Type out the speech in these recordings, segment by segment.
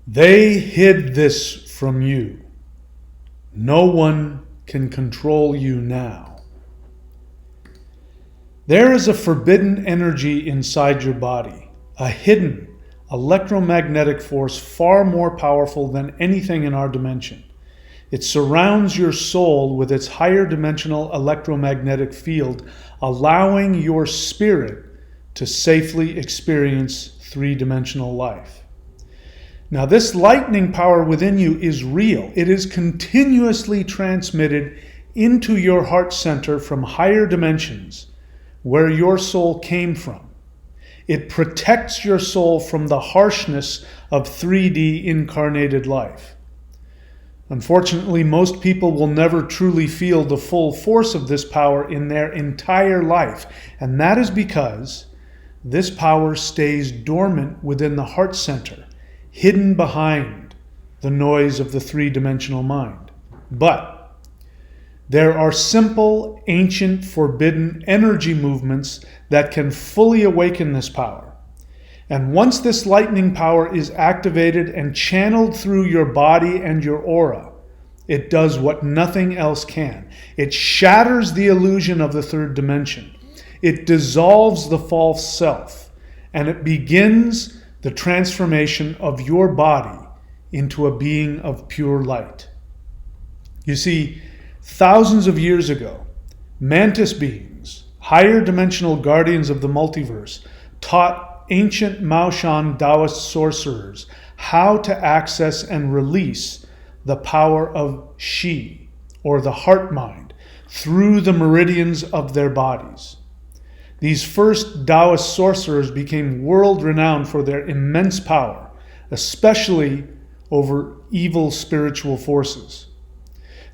They hid this from you. No one can control you now. There is a forbidden energy inside your body, a hidden electromagnetic force far more powerful than anything in our dimension. It surrounds your soul with its higher dimensional electromagnetic field, allowing your spirit to safely experience three-dimensional life. Now, this lightning power within you is real. It is continuously transmitted into your heart center from higher dimensions where your soul came from. It protects your soul from the harshness of 3D incarnated life. Unfortunately, most people will never truly feel the full force of this power in their entire life, and that is because this power stays dormant within the heart center, hidden behind the noise of the three-dimensional mind. But there are simple, ancient, forbidden energy movements that can fully awaken this power. And once this lightning power is activated and channeled through your body and your aura, it does what nothing else can. It shatters the illusion of the third dimension. It dissolves the false self, and it begins the transformation of your body into a being of pure light. You see, thousands of years ago, mantis beings, higher dimensional guardians of the multiverse, taught ancient Maoshan Taoist sorcerers how to access and release the power of Shi, or the heart mind, through the meridians of their bodies. These first Taoist sorcerers became world-renowned for their immense power, especially over evil spiritual forces.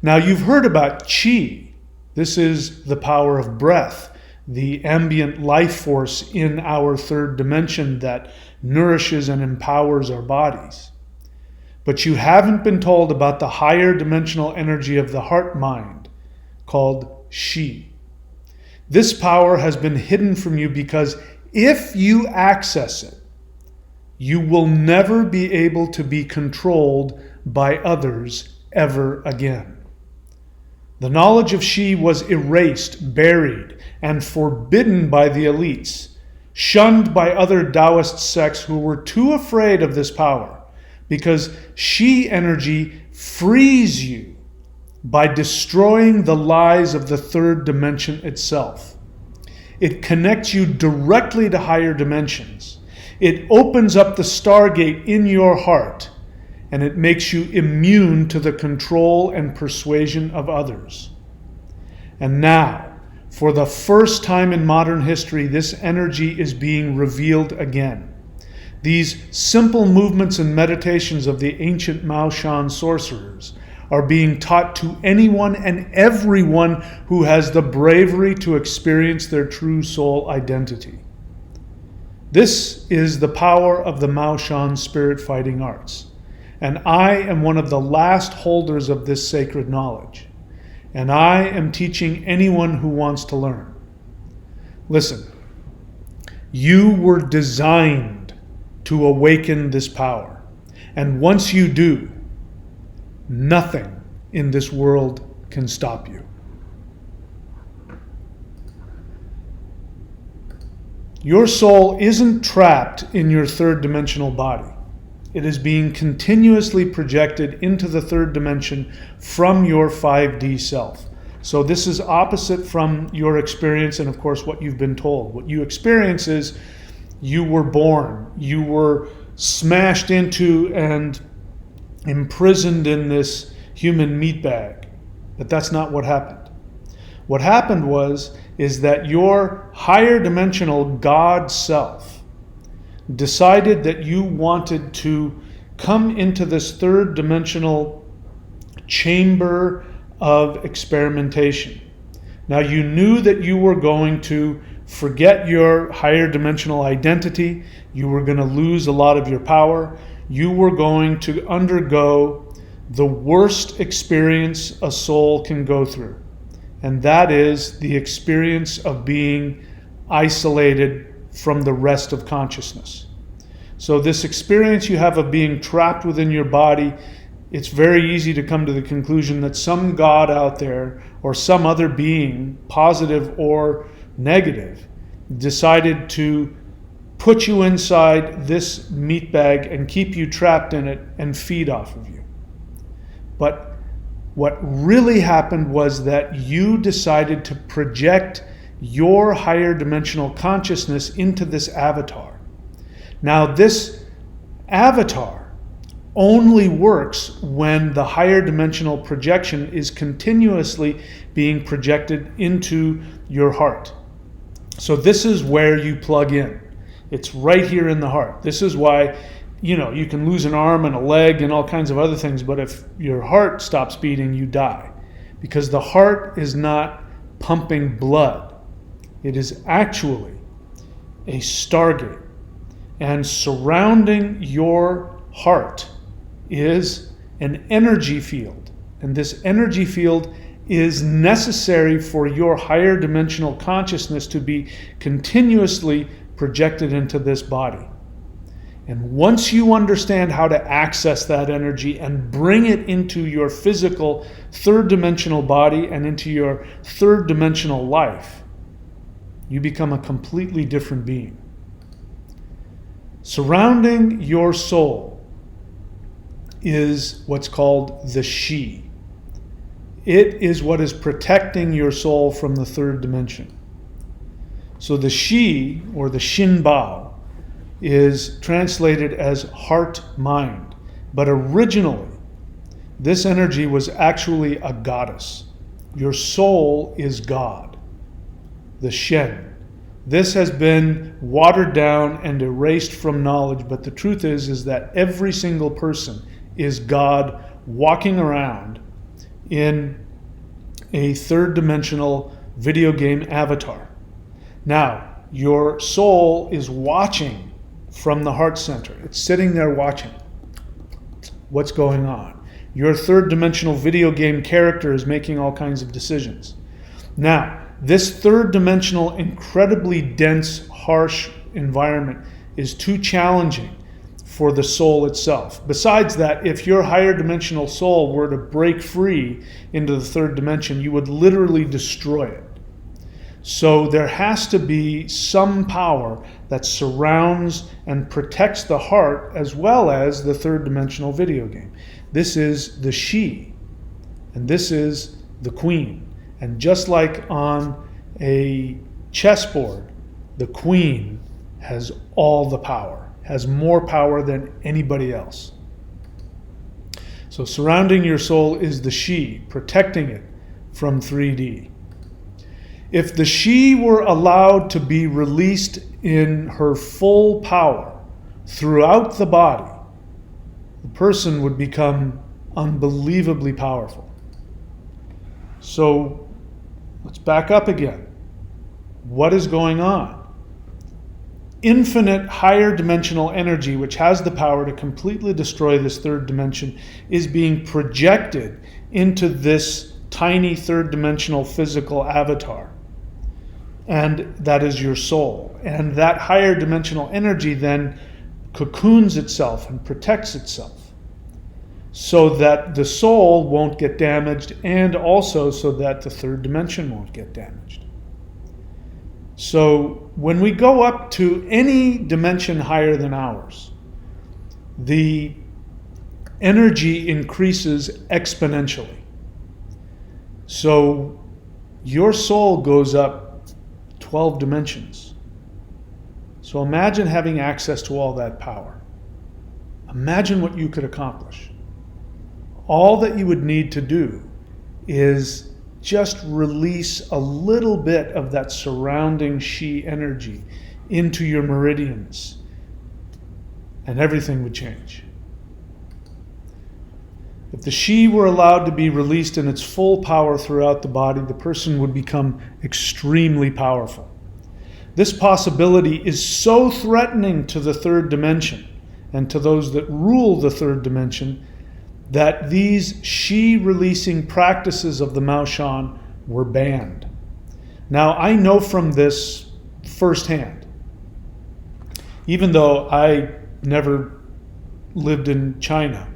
Now, you've heard about Qi. This is the power of breath, the ambient life force in our third dimension that nourishes and empowers our bodies. But you haven't been told about the higher dimensional energy of the heart mind, called Shi. This power has been hidden from you because if you access it, you will never be able to be controlled by others ever again. The knowledge of Shi was erased, buried, and forbidden by the elites, shunned by other Taoist sects who were too afraid of this power, because Shi energy frees you by destroying the lies of the third dimension itself. It connects you directly to higher dimensions. It opens up the stargate in your heart, and it makes you immune to the control and persuasion of others. And now, for the first time in modern history, this energy is being revealed again. These simple movements and meditations of the ancient Maoshan sorcerers are being taught to anyone and everyone who has the bravery to experience their true soul identity. This is the power of the Maoshan spirit fighting arts. And I am one of the last holders of this sacred knowledge. And I am teaching anyone who wants to learn. Listen, you were designed to awaken this power. And once you do, nothing in this world can stop you. Your soul isn't trapped in your third dimensional body. It is being continuously projected into the third dimension from your 5D self. So this is opposite from your experience and, of course, what you've been told. What you experience is you were born, you were smashed into and imprisoned in this human meat bag. But that's not what happened. What happened is that your higher dimensional God self decided that you wanted to come into this third dimensional chamber of experimentation. Now, you knew that you were going to forget your higher dimensional identity. You were going to lose a lot of your power. You were going to undergo the worst experience a soul can go through. And that is the experience of being isolated from the rest of consciousness. So this experience you have of being trapped within your body, it's very easy to come to the conclusion that some God out there or some other being, positive or negative, decided to put you inside this meat bag and keep you trapped in it and feed off of you. But what really happened was that you decided to project your higher dimensional consciousness into this avatar. Now, this avatar only works when the higher dimensional projection is continuously being projected into your heart. So this is where you plug in. It's right here in the heart. This is why, you can lose an arm and a leg and all kinds of other things, but if your heart stops beating, you die. Because the heart is not pumping blood. It is actually a stargate. And surrounding your heart is an energy field. And this energy field is necessary for your higher dimensional consciousness to be continuously projected into this body. And once you understand how to access that energy and bring it into your physical third dimensional body and into your third dimensional life, you become a completely different being. Surrounding your soul is what's called the She. It is what is protecting your soul from the third dimension. So the She, or the Shin Bao, is translated as heart-mind. But originally, this energy was actually a goddess. Your soul is God, the Shen. This has been watered down and erased from knowledge, but the truth is that every single person is God walking around in a third dimensional video game avatar. Now, your soul is watching from the heart center. It's sitting there watching what's going on. Your third dimensional video game character is making all kinds of decisions. Now, this third dimensional, incredibly dense, harsh environment is too challenging for the soul itself. Besides that, if your higher dimensional soul were to break free into the third dimension, you would literally destroy it. So there has to be some power that surrounds and protects the heart as well as the third dimensional video game. This is the She, and this is the Queen. And just like on a chessboard, the Queen has all the power, has more power than anybody else. So surrounding your soul is the She, protecting it from 3D. If the She were allowed to be released in her full power throughout the body, the person would become unbelievably powerful. So let's back up again. What is going on? Infinite higher dimensional energy, which has the power to completely destroy this third dimension, is being projected into this tiny third dimensional physical avatar. And that is your soul. And that higher dimensional energy then cocoons itself and protects itself so that the soul won't get damaged, and also so that the third dimension won't get damaged. So when we go up to any dimension higher than ours, the energy increases exponentially. So your soul goes up 12 dimensions. So imagine having access to all that power. Imagine what you could accomplish. All that you would need to do is just release a little bit of that surrounding She energy into your meridians, and everything would change. If the She were allowed to be released in its full power throughout the body, the person would become extremely powerful. This possibility is so threatening to the third dimension and to those that rule the third dimension that these She-releasing practices of the Mao Shan were banned. Now, I know from this firsthand, even though I never lived in China.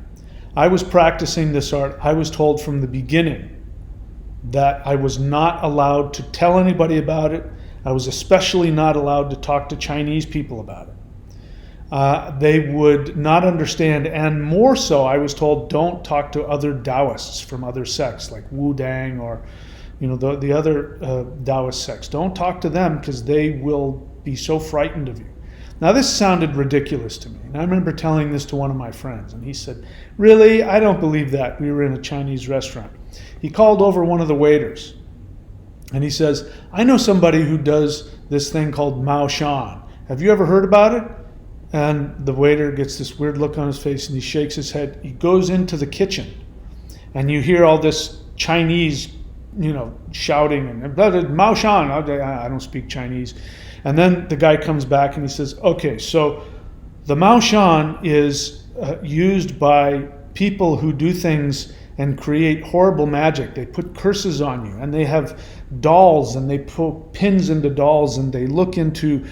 I was practicing this art. I was told from the beginning that I was not allowed to tell anybody about it. I was especially not allowed to talk to Chinese people about it. They would not understand, and more so, I was told, don't talk to other Taoists from other sects like Wu Dang or the other Taoist sects. Don't talk to them because they will be so frightened of you. Now this sounded ridiculous to me, and I remember telling this to one of my friends, and he said, really? I don't believe that. We were in a Chinese restaurant. He called over one of the waiters, and he says, I know somebody who does this thing called Mao Shan. Have you ever heard about it? And the waiter gets this weird look on his face, and he shakes his head. He goes into the kitchen, and you hear all this Chinese, shouting, and Mao Shan. I don't speak Chinese. And then the guy comes back and he says, okay, so the Mao Shan is used by people who do things and create horrible magic. They put curses on you, and they have dolls, and they put pins into dolls, and they look into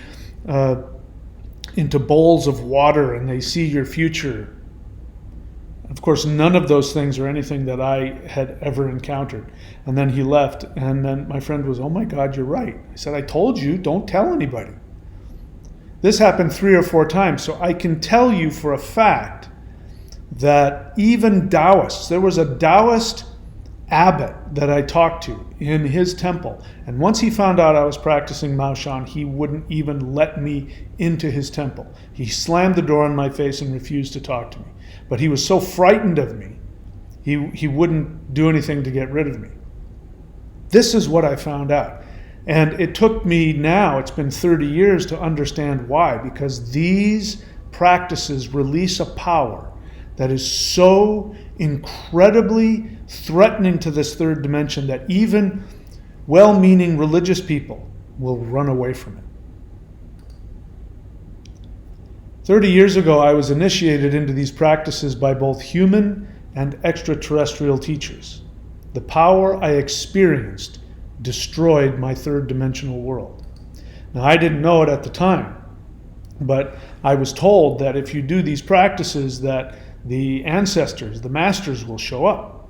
bowls of water, and they see your future. Of course, none of those things are anything that I had ever encountered. And then he left, and then my friend was, oh my God, you're right. I said, I told you, don't tell anybody. This happened 3 or 4 times, so I can tell you for a fact that even Taoists, there was a Taoist abbot that I talked to in his temple, and once he found out I was practicing Mao Shan, he wouldn't even let me into his temple. He slammed the door in my face and refused to talk to me. But he was so frightened of me, he wouldn't do anything to get rid of me. This is what I found out. And it took me now, it's been 30 years to understand why, because these practices release a power that is so incredibly threatening to this third dimension that even well-meaning religious people will run away from it. 30 years ago, I was initiated into these practices by both human and extraterrestrial teachers. The power I experienced destroyed my third dimensional world. Now, I didn't know it at the time, but I was told that if you do these practices, that the ancestors, the masters, will show up,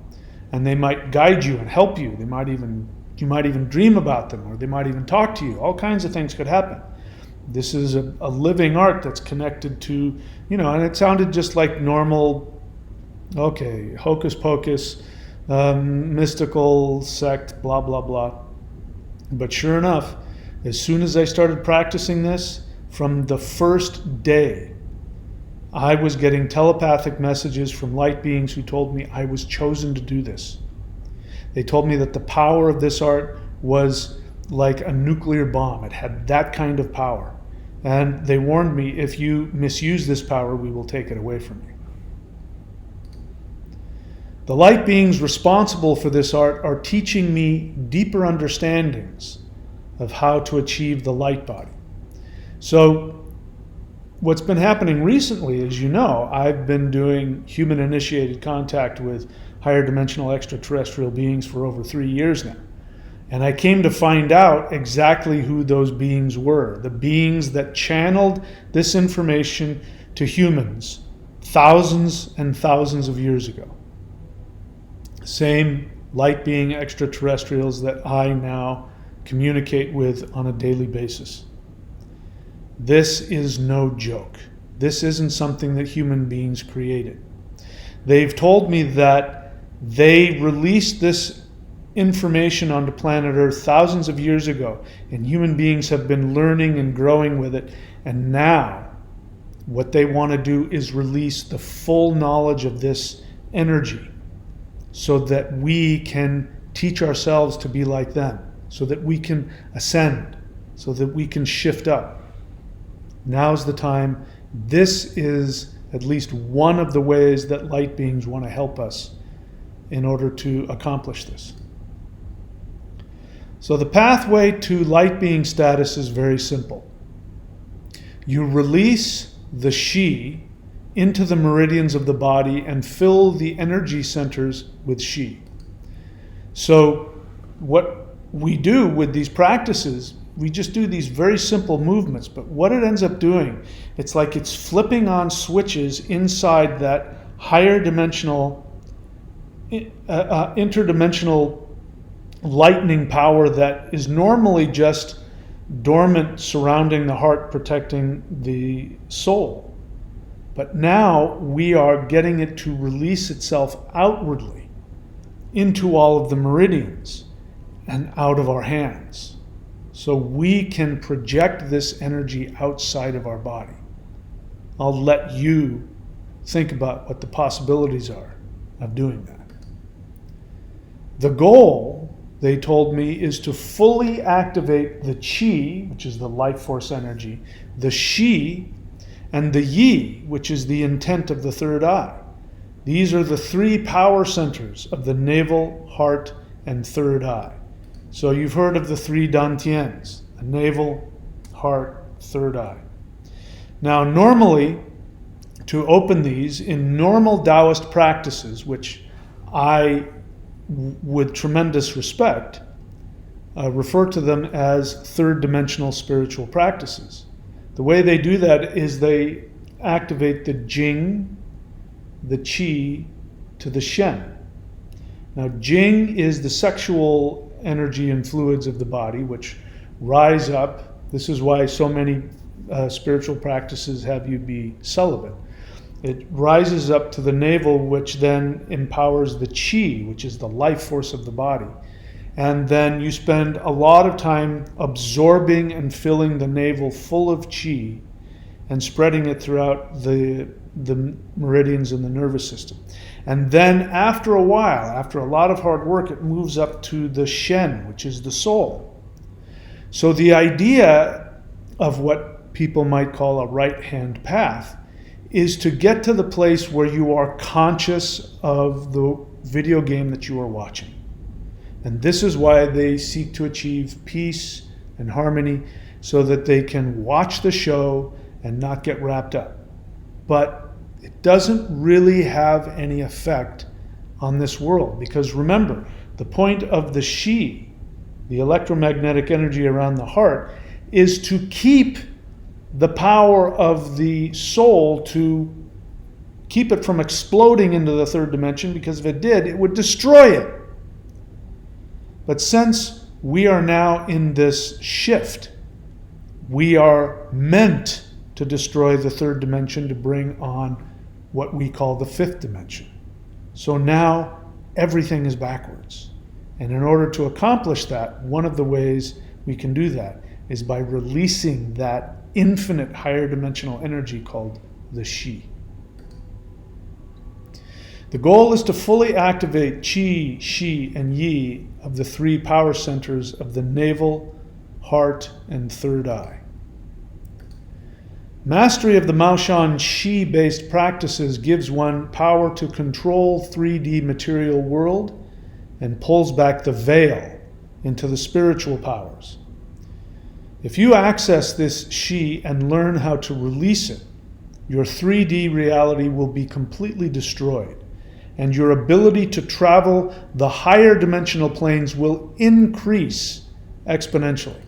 and they might guide you and help you. You might even dream about them, or they might even talk to you. All kinds of things could happen. This is a living art that's connected to, and it sounded just like normal, hocus pocus, mystical sect, blah, blah, blah. But sure enough, as soon as I started practicing this, from the first day, I was getting telepathic messages from light beings who told me I was chosen to do this. They told me that the power of this art was like a nuclear bomb. It had that kind of power. And they warned me, if you misuse this power, we will take it away from you. The light beings responsible for this art are teaching me deeper understandings of how to achieve the light body. So what's been happening recently, as you know, I've been doing human initiated contact with higher dimensional extraterrestrial beings for over 3 years now. And I came to find out exactly who those beings were, the beings that channeled this information to humans thousands and thousands of years ago. Same light being extraterrestrials that I now communicate with on a daily basis. This is no joke. This isn't something that human beings created. They've told me that they released this information onto planet Earth thousands of years ago, and human beings have been learning and growing with it, and now what they want to do is release the full knowledge of this energy so that we can teach ourselves to be like them, so that we can ascend, so that we can shift up. Now's the time. This is at least one of the ways that light beings want to help us in order to accomplish this. So the pathway to light being status is very simple. You release the Shi into the meridians of the body and fill the energy centers with Shi. So what we do with these practices we just do these very simple movements, but what it ends up doing, it's like it's flipping on switches inside that higher dimensional, interdimensional lightning power that is normally just dormant surrounding the heart, protecting the soul. But now we are getting it to release itself outwardly into all of the meridians and out of our hands. So we can project this energy outside of our body. I'll let you think about what the possibilities are of doing that. The goal, they told me, is to fully activate the Qi, which is the life force energy, the Shi, and the Yi, which is the intent of the third eye. These are the three power centers of the navel, heart, and third eye. So you've heard of the three dantians, the navel, heart, third eye. Now normally, to open these in normal Taoist practices, which I, with tremendous respect, refer to them as third dimensional spiritual practices. The way they do that is they activate the Jing, the Qi, to the Shen. Now Jing is the sexual energy and fluids of the body which rise up. This is why so many spiritual practices have you be celibate. It rises up to the navel, which then empowers the Qi, which is the life force of the body. And then you spend a lot of time absorbing and filling the navel full of Qi and spreading it throughout the meridians in the nervous system. And then after a while, after a lot of hard work, it moves up to the Shen, which is the soul. So the idea of what people might call a right-hand path is to get to the place where you are conscious of the video game that you are watching. And this is why they seek to achieve peace and harmony, so that they can watch the show and not get wrapped up. But it doesn't really have any effect on this world, because remember, the point of the Shi, the electromagnetic energy around the heart, is to keep the power of the soul, to keep it from exploding into the third dimension, because if it did, it would destroy it. But since we are now in this shift, we are meant to destroy the third dimension to bring on what we call the fifth dimension. So now everything is backwards. And in order to accomplish that, one of the ways we can do that is by releasing that infinite higher dimensional energy called the Shi. The goal is to fully activate Qi, Shi, and Yi of the three power centers of the navel, heart, and third eye. Mastery of the Maoshan Shi-based practices gives one power to control 3D material world and pulls back the veil into the spiritual powers. If you access this Shi and learn how to release it, your 3D reality will be completely destroyed, and your ability to travel the higher dimensional planes will increase exponentially.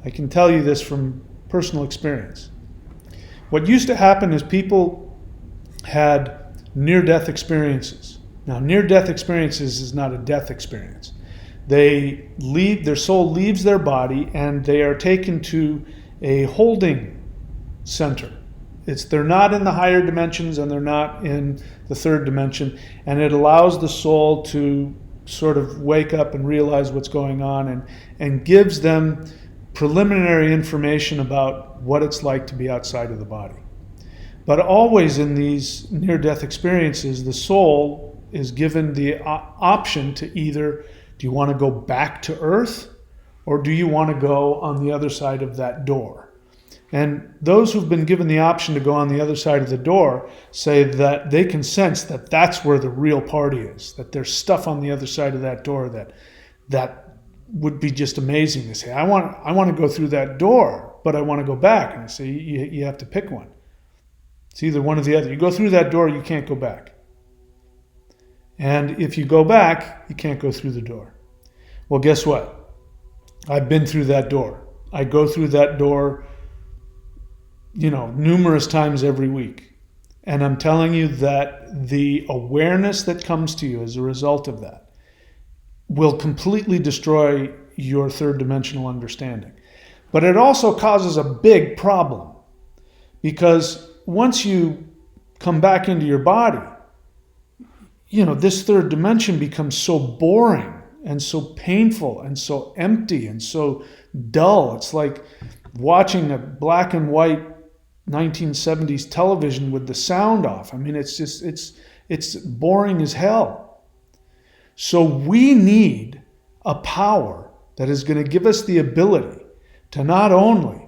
I can tell you this from personal experience. What used to happen is people had near-death experiences. Now, near-death experiences is not a death experience. Their soul leaves their body and they are taken to a holding center. They're not in the higher dimensions and they're not in the third dimension, and it allows the soul to sort of wake up and realize what's going on, and gives them preliminary information about what it's like to be outside of the body. But always in these near-death experiences, the soul is given the option to either, do you want to go back to Earth, or do you want to go on the other side of that door? And those who've been given the option to go on the other side of the door say that they can sense that that's where the real party is, that there's stuff on the other side of that door that would be just amazing. They say, I want to go through that door, but I want to go back. And I say, you have to pick one. It's either one or the other. You go through that door, you can't go back. And if you go back, you can't go through the door. Well, guess what? I've been through that door. I go through that door, numerous times every week. And I'm telling you that the awareness that comes to you as a result of that will completely destroy your third dimensional understanding. But it also causes a big problem, because once you come back into your body, this third dimension becomes so boring and so painful and so empty and so dull. It's like watching a black and white 1970s television with the sound off. I mean, it's boring as hell. So we need a power that is going to give us the ability to not only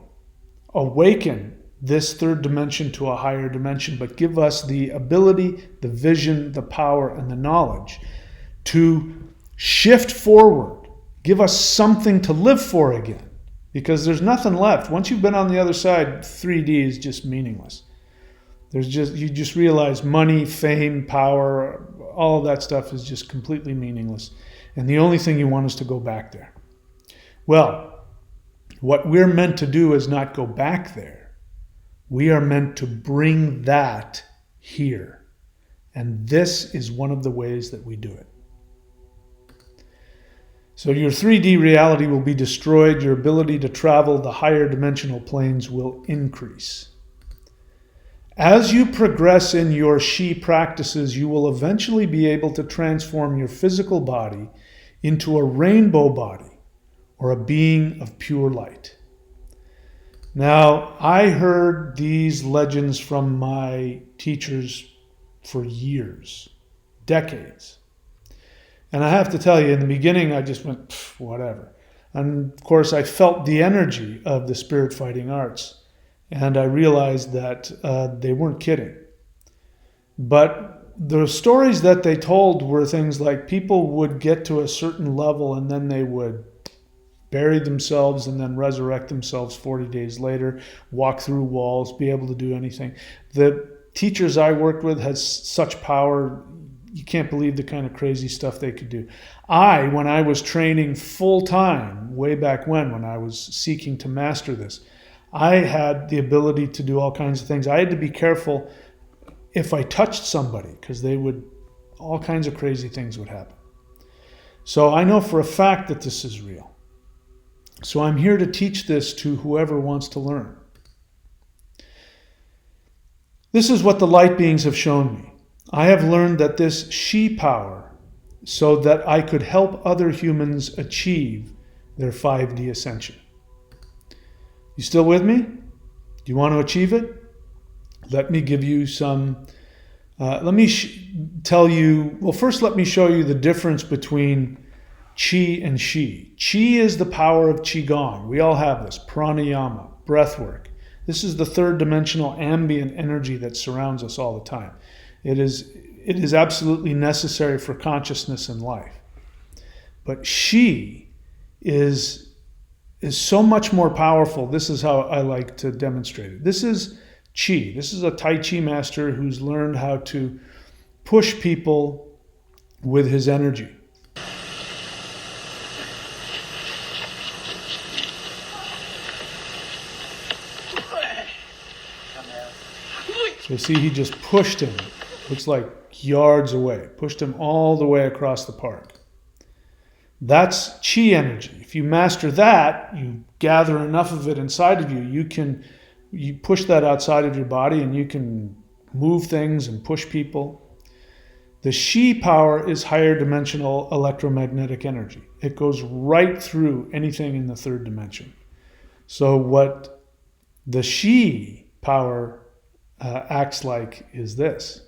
awaken this third dimension to a higher dimension, but give us the ability, the vision, the power, and the knowledge to shift forward, give us something to live for again, because there's nothing left. Once you've been on the other side, 3D is just meaningless. You just realize money, fame, power, all of that stuff is just completely meaningless. And the only thing you want is to go back there. Well, what we're meant to do is not go back there. We are meant to bring that here. And this is one of the ways that we do it. So your 3D reality will be destroyed. Your ability to travel the higher dimensional planes will increase. As you progress in your Shi practices, you will eventually be able to transform your physical body into a rainbow body, or a being of pure light. Now, I heard these legends from my teachers for years, decades. And I have to tell you, in the beginning, I just went, whatever. And of course, I felt the energy of the spirit fighting arts. And I realized that they weren't kidding. But the stories that they told were things like people would get to a certain level and then they would bury themselves and then resurrect themselves 40 days later, walk through walls, be able to do anything. The teachers I worked with had such power, you can't believe the kind of crazy stuff they could do. When I was training full-time, way back when I was seeking to master this, I had the ability to do all kinds of things. I had to be careful if I touched somebody, because all kinds of crazy things would happen. So I know for a fact that this is real. So I'm here to teach this to whoever wants to learn. This is what the light beings have shown me. I have learned that this Shi power, so that I could help other humans achieve their 5D ascension. You still with me? Do you want to achieve it? Let me give you some, tell you, well, first let me show you the difference between Qi and Shi. Qi is the power of Qigong. We all have this. Pranayama, breath work. This is the third dimensional ambient energy that surrounds us all the time. It is absolutely necessary for consciousness and life. But Shi is so much more powerful. This is how I like to demonstrate it. This is Qi. This is a Tai Chi master who's learned how to push people with his energy. So see, he just pushed him. Looks like yards away. Pushed him all the way across the park. That's Qi energy. If you master that, you gather enough of it inside of you, you push that outside of your body and you can move things and push people. The Shi power is higher dimensional electromagnetic energy. It goes right through anything in the third dimension. So what the Shi power acts like is this.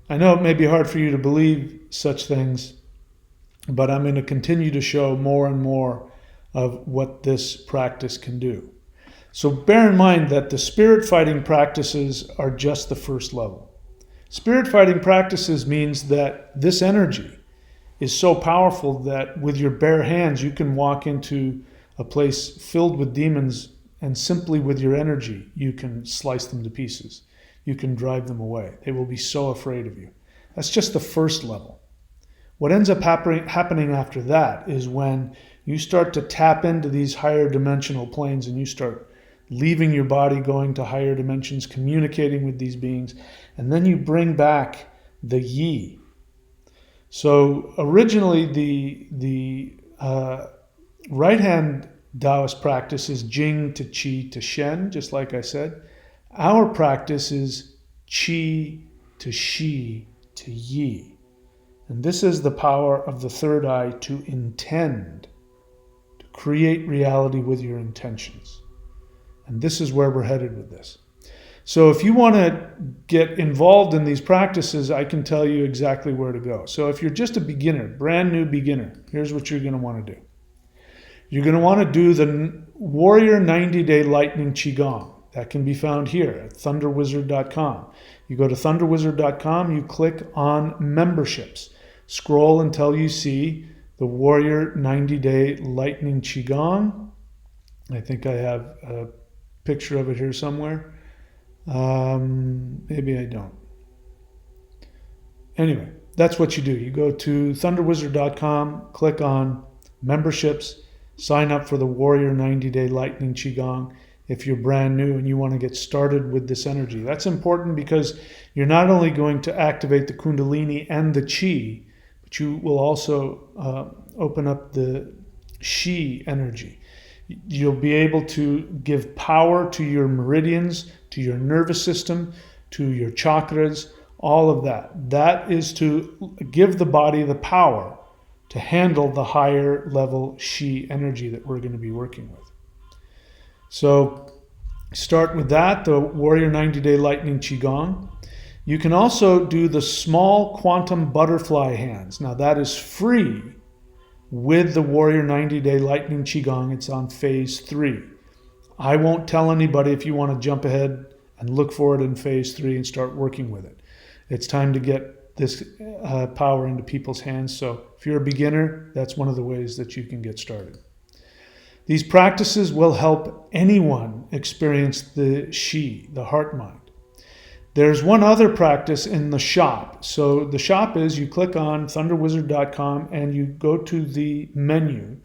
I know it may be hard for you to believe such things, but I'm going to continue to show more and more of what this practice can do. So bear in mind that the spirit fighting practices are just the first level. Spirit fighting practices means that this energy is so powerful that with your bare hands you can walk into a place filled with demons and simply with your energy, you can slice them to pieces. You can drive them away. They will be so afraid of you. That's just the first level. What ends up happening after that is when you start to tap into these higher dimensional planes and you start leaving your body, going to higher dimensions, communicating with these beings, and then you bring back the yi. So originally the right-hand Taoist practice is Jing to Qi to Shen, just like I said. Our practice is Qi to Shi to Yi. And this is the power of the third eye to intend, to create reality with your intentions. And this is where we're headed with this. So if you want to get involved in these practices, I can tell you exactly where to go. So if you're just a beginner, brand new beginner, here's what you're going to want to do. You're going to want to do the Warrior 90-Day Lightning Qigong. That can be found here at thunderwizard.com. You go to thunderwizard.com, you click on memberships. Scroll until you see the Warrior 90-Day Lightning Qigong. I think I have a picture of it here somewhere. Maybe I don't. Anyway, that's what you do. You go to thunderwizard.com, click on memberships, sign up for the Warrior 90-Day Lightning Qigong if you're brand new and you want to get started with this energy. That's important because you're not only going to activate the Kundalini and the Qi, but you will also open up the Shi energy. You'll be able to give power to your meridians, to your nervous system, to your chakras, all of that. That is to give the body the power to handle the higher level Shi energy that we're going to be working with. So start with that, the Warrior 90-Day Lightning Qigong. You can also do the small quantum butterfly hands. Now that is free with the Warrior 90-Day Lightning Qigong. It's on phase 3. I won't tell anybody if you want to jump ahead and look for it in phase 3 and start working with it. It's time to get this power into people's hands. So if you're a beginner, that's one of the ways that you can get started. These practices will help anyone experience the Shi, the heart mind. There's one other practice in the shop. So the shop is you click on thunderwizard.com and you go to the menu.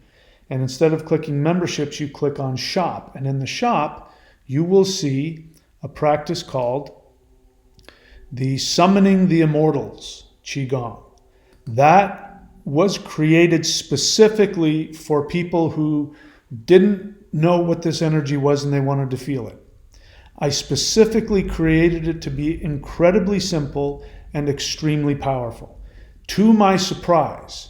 And instead of clicking memberships, you click on shop. And in the shop, you will see a practice called the Summoning the Immortals Qigong. That was created specifically for people who didn't know what this energy was and they wanted to feel it. I specifically created it to be incredibly simple and extremely powerful. To my surprise,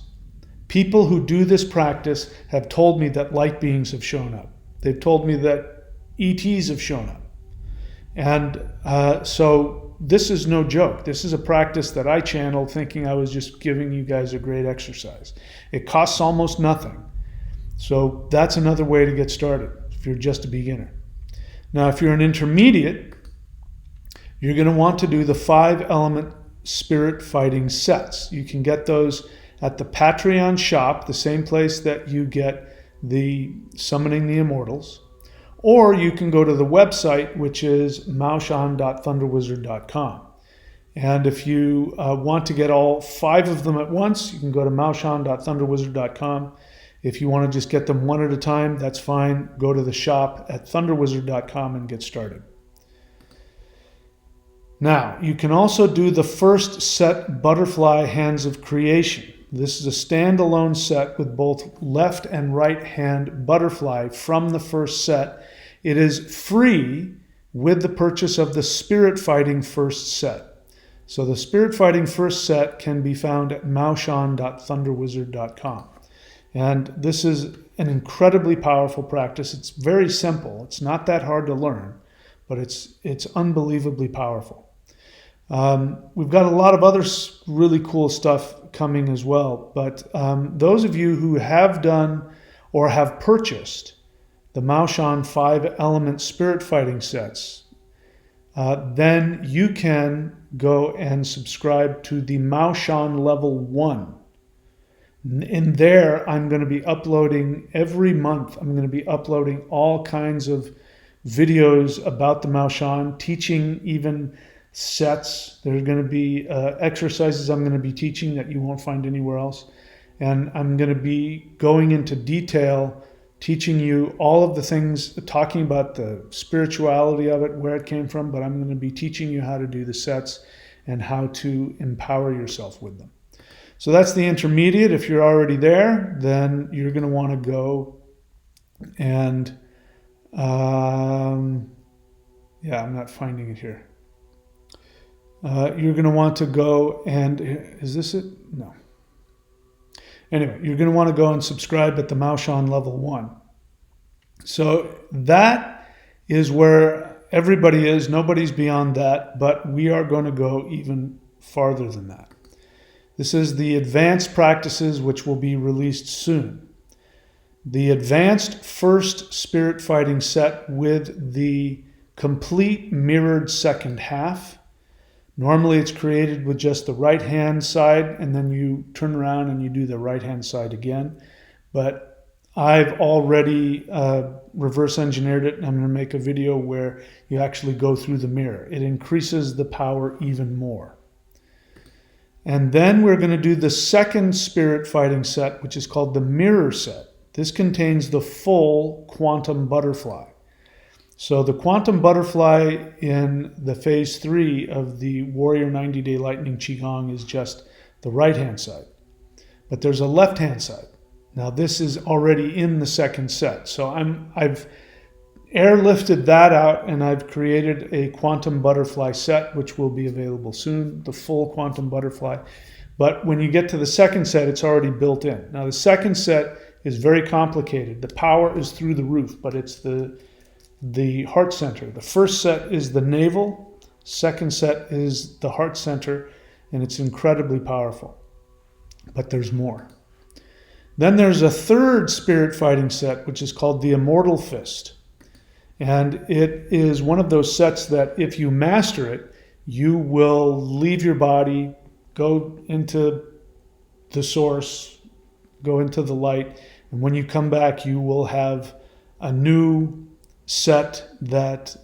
people who do this practice have told me that light beings have shown up. They've told me that ETs have shown up. And so this is no joke. This is a practice that I channeled thinking I was just giving you guys a great exercise. It costs almost nothing. So that's another way to get started if you're just a beginner. Now, if you're an intermediate, you're going to want to do the 5-element spirit fighting sets. You can get those at the Patreon shop, the same place that you get the Summoning the Immortals. Or you can go to the website, which is maoshan.thunderwizard.com. And if you want to get all 5 of them at once, you can go to maoshan.thunderwizard.com. If you want to just get them one at a time, that's fine. Go to the shop at thunderwizard.com and get started. Now, you can also do the first set Butterfly Hands of Creation. This is a standalone set with both left and right hand butterfly from the first set. It is free with the purchase of the Spirit Fighting first set. So the Spirit Fighting first set can be found at maoshan.thunderwizard.com. And this is an incredibly powerful practice. It's very simple. It's not that hard to learn, but it's unbelievably powerful. We've got a lot of other really cool stuff coming as well. But those of you who have done or have purchased the Maoshan 5-element spirit fighting sets, then you can go and subscribe to the Maoshan Level 1. In there, I'm going to be uploading every month. I'm going to be uploading all kinds of videos about the Mao Shan, teaching even sets. There's going to be exercises I'm going to be teaching that you won't find anywhere else. And I'm going to be going into detail, teaching you all of the things, talking about the spirituality of it, where it came from, but I'm going to be teaching you how to do the sets and how to empower yourself with them. So that's the intermediate. If you're already there, then you're going to want to go and, I'm not finding it here. You're going to want to go and, is this it? No. Anyway, you're going to want to go and subscribe at the Mao Shan level 1. So that is where everybody is. Nobody's beyond that, but we are going to go even farther than that. This is the advanced practices, which will be released soon. The advanced first spirit fighting set with the complete mirrored second half. Normally it's created with just the right hand side, and then you turn around and you do the right hand side again. But I've already reverse engineered it, and I'm going to make a video where you actually go through the mirror. It increases the power even more. And then we're going to do the second spirit fighting set, which is called the mirror set. This contains the full quantum butterfly. So the quantum butterfly in the phase 3 of the Warrior 90-Day Lightning Qigong is just the right-hand side. But there's a left-hand side. Now this is already in the second set. So I've airlifted that out, and I've created a quantum butterfly set, which will be available soon, the full quantum butterfly. But when you get to the second set, it's already built in. Now the second set is very complicated. The power is through the roof, but it's the heart center. The first set is the navel. Second set is the heart center, and it's incredibly powerful. But there's more. Then there's a third spirit fighting set, which is called the Immortal Fist. And it is one of those sets that if you master it, you will leave your body, go into the source, go into the light, and when you come back, you will have a new set that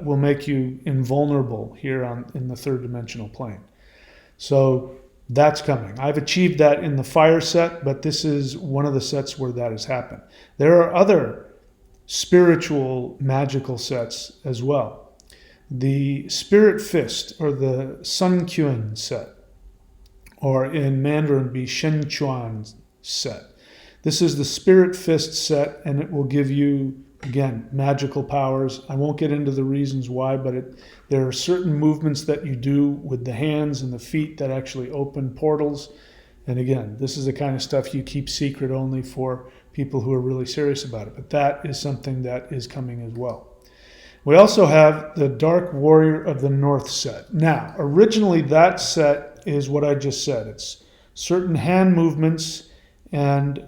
will make you invulnerable here in the third dimensional plane. So that's coming. I've achieved that in the fire set, but this is one of the sets where that has happened. There are other spiritual magical sets as well. The Spirit Fist, or the Sun Quan set, or in Mandarin be Shen Chuan set. This is the Spirit Fist set, and it will give you, again, magical powers. I won't get into the reasons why, but there are certain movements that you do with the hands and the feet that actually open portals. And again, this is the kind of stuff you keep secret only for people who are really serious about it. But that is something that is coming as well. We also have the Dark Warrior of the North set. Now, originally that set is what I just said. It's certain hand movements and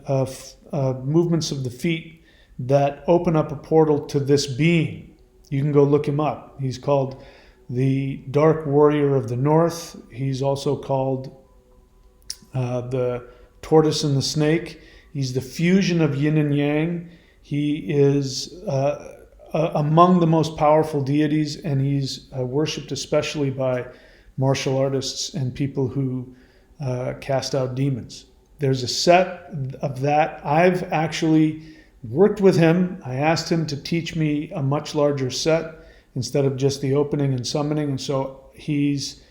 movements of the feet that open up a portal to this being. You can go look him up. He's called the Dark Warrior of the North. He's also called the Tortoise and the Snake. He's the fusion of yin and yang. He is among the most powerful deities, and he's worshipped especially by martial artists and people who cast out demons. There's a set of that. I've actually worked with him. I asked him to teach me a much larger set instead of just the opening and summoning, and so he's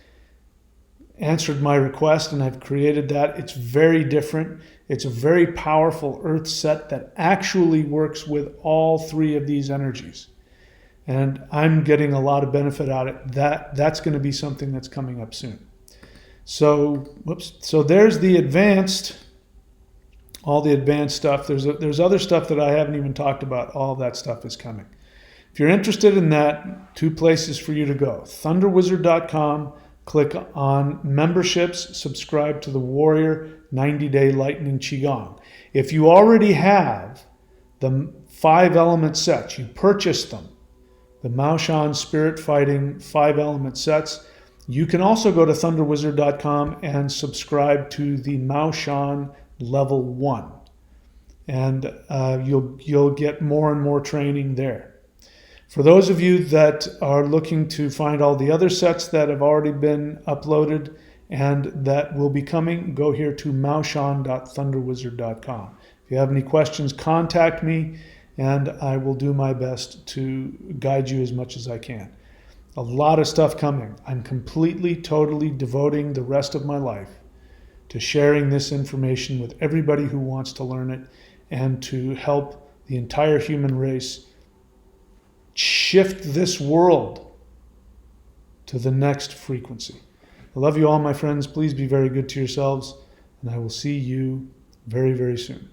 answered my request, and I've created that. It's very different. It's a very powerful earth set that actually works with all three of these energies. And I'm getting a lot of benefit out of it. That's going to be something that's coming up soon. So there's the advanced, all the advanced stuff. There's other stuff that I haven't even talked about. All that stuff is coming. If you're interested in that, 2 places for you to go. thunderwizard.com. Click on memberships, subscribe to the Warrior 90-Day Lightning Qigong. If you already have the 5-element sets, you purchased them, the Mao Shan Spirit Fighting 5-element sets, you can also go to thunderwizard.com and subscribe to the Mao Shan Level 1. And you'll get more and more training there. For those of you that are looking to find all the other sets that have already been uploaded and that will be coming, go here to maushan.thunderwizard.com. If you have any questions, contact me, and I will do my best to guide you as much as I can. A lot of stuff coming. I'm completely, totally devoting the rest of my life to sharing this information with everybody who wants to learn it and to help the entire human race shift this world to the next frequency. I love you all, my friends. Please be very good to yourselves, and I will see you very, very soon.